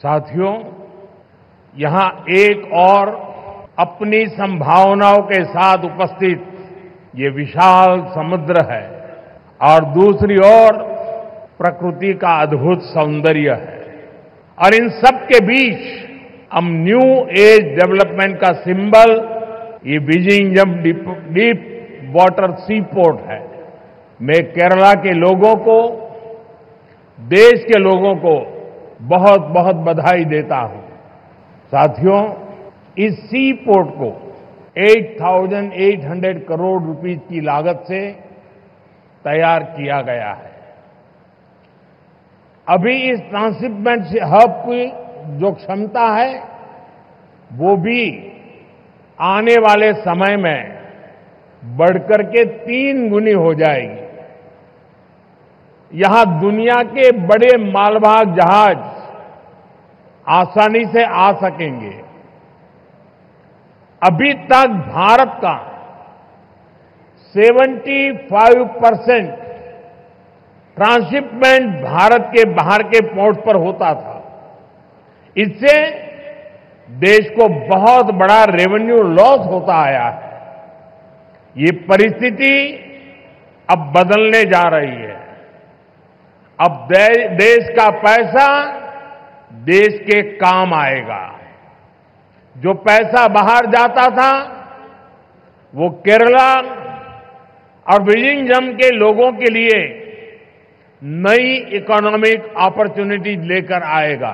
साथियों, यहां एक और अपनी संभावनाओं के साथ उपस्थित ये विशाल समुद्र है और दूसरी ओर प्रकृति का अद्भुत सौंदर्य है और इन सब के बीच हम न्यू एज डेवलपमेंट का सिंबल ये विजिंगम डीप वाटर सी पोर्ट है। मैं केरला के लोगों को, देश के लोगों को बहुत बहुत बधाई देता हूं। साथियों, इस सी पोर्ट को 8,800 करोड़ रुपीस की लागत से तैयार किया गया है। अभी इस ट्रांसशिपमेंट हब की जो क्षमता है वो भी आने वाले समय में बढ़कर के 3 गुनी हो जाएगी। यहां दुनिया के बड़े मालवाहक जहाज आसानी से आ सकेंगे। अभी तक भारत का 75% ट्रांसशिपमेंट भारत के बाहर के पोर्ट पर होता था। इससे देश को बहुत बड़ा रेवेन्यू लॉस होता आया है। ये परिस्थिति अब बदलने जा रही है। अब देश का पैसा देश के काम आएगा। जो पैसा बाहर जाता था वो केरला और विजिंगम के लोगों के लिए नई इकोनॉमिक अपॉर्चुनिटीज लेकर आएगा।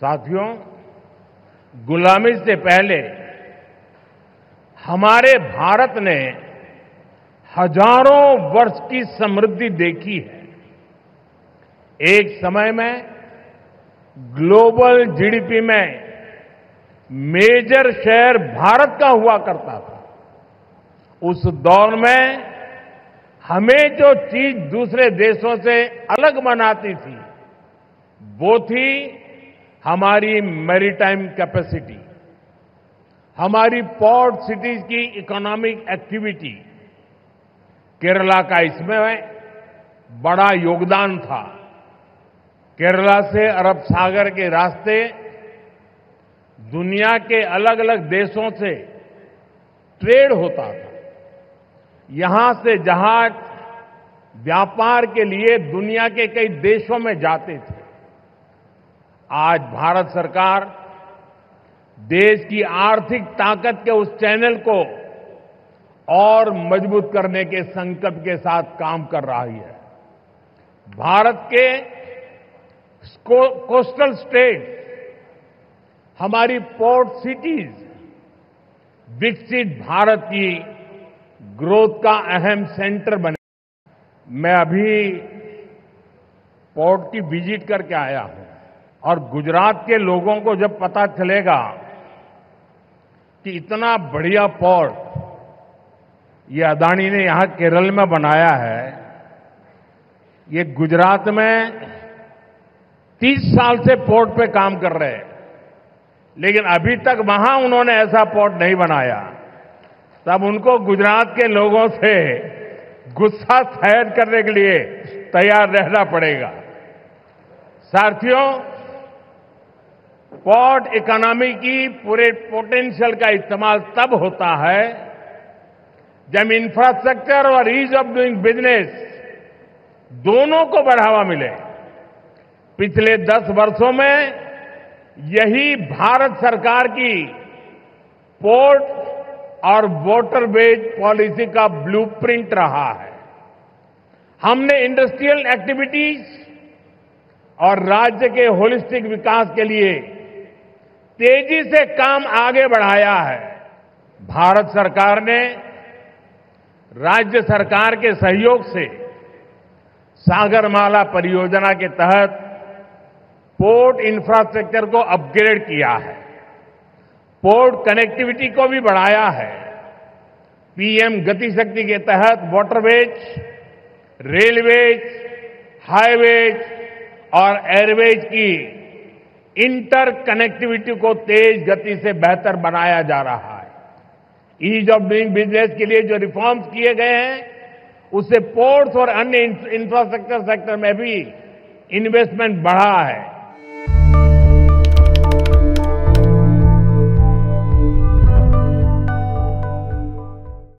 साथियों, गुलामी से पहले हमारे भारत ने हजारों वर्ष की समृद्धि देखी है। एक समय में ग्लोबल जीडीपी में मेजर शेयर भारत का हुआ करता था। उस दौर में हमें जो चीज दूसरे देशों से अलग बनाती थी वो थी हमारी मैरीटाइम कैपेसिटी, हमारी पोर्ट सिटीज की इकोनॉमिक एक्टिविटी। केरला का इसमें बड़ा योगदान था। केरला से अरब सागर के रास्ते दुनिया के अलग अलग देशों से ट्रेड होता था। यहां से जहाज व्यापार के लिए दुनिया के कई देशों में जाते थे। आज भारत सरकार देश की आर्थिक ताकत के उस चैनल को और मजबूत करने के संकल्प के साथ काम कर रही है। भारत के कोस्टल स्टेट, हमारी पोर्ट सिटीज विकसित भारत की ग्रोथ का अहम सेंटर बने। मैं अभी पोर्ट की विजिट करके आया हूं और गुजरात के लोगों को जब पता चलेगा कि इतना बढ़िया पोर्ट ये अदानी ने यहां केरल में बनाया है। ये गुजरात में 30 साल से पोर्ट पे काम कर रहे हैं, लेकिन अभी तक वहां उन्होंने ऐसा पोर्ट नहीं बनाया। तब उनको गुजरात के लोगों से गुस्सा सहन करने के लिए तैयार रहना पड़ेगा। साथियों, पोर्ट इकोनॉमी की पूरे पोटेंशियल का इस्तेमाल तब होता है जब इंफ्रास्ट्रक्चर और ईज ऑफ डूइंग बिजनेस दोनों को बढ़ावा मिले। पिछले 10 वर्षों में यही भारत सरकार की पोर्ट और वाटरवेज पॉलिसी का ब्लूप्रिंट रहा है। हमने इंडस्ट्रियल एक्टिविटीज और राज्य के होलिस्टिक विकास के लिए तेजी से काम आगे बढ़ाया है। भारत सरकार ने राज्य सरकार के सहयोग से सागरमाला परियोजना के तहत पोर्ट इंफ्रास्ट्रक्चर को अपग्रेड किया है, पोर्ट कनेक्टिविटी को भी बढ़ाया है। पीएम गति शक्ति के तहत वाटरवेज, रेलवेज, हाईवेज और एयरवेज की इंटर कनेक्टिविटी को तेज गति से बेहतर बनाया जा रहा है। ईज ऑफ डूइंग बिजनेस के लिए जो रिफॉर्म्स किए गए हैं उससे पोर्ट्स और अन्य इंफ्रास्ट्रक्चर सेक्टर में भी इन्वेस्टमेंट बढ़ा है।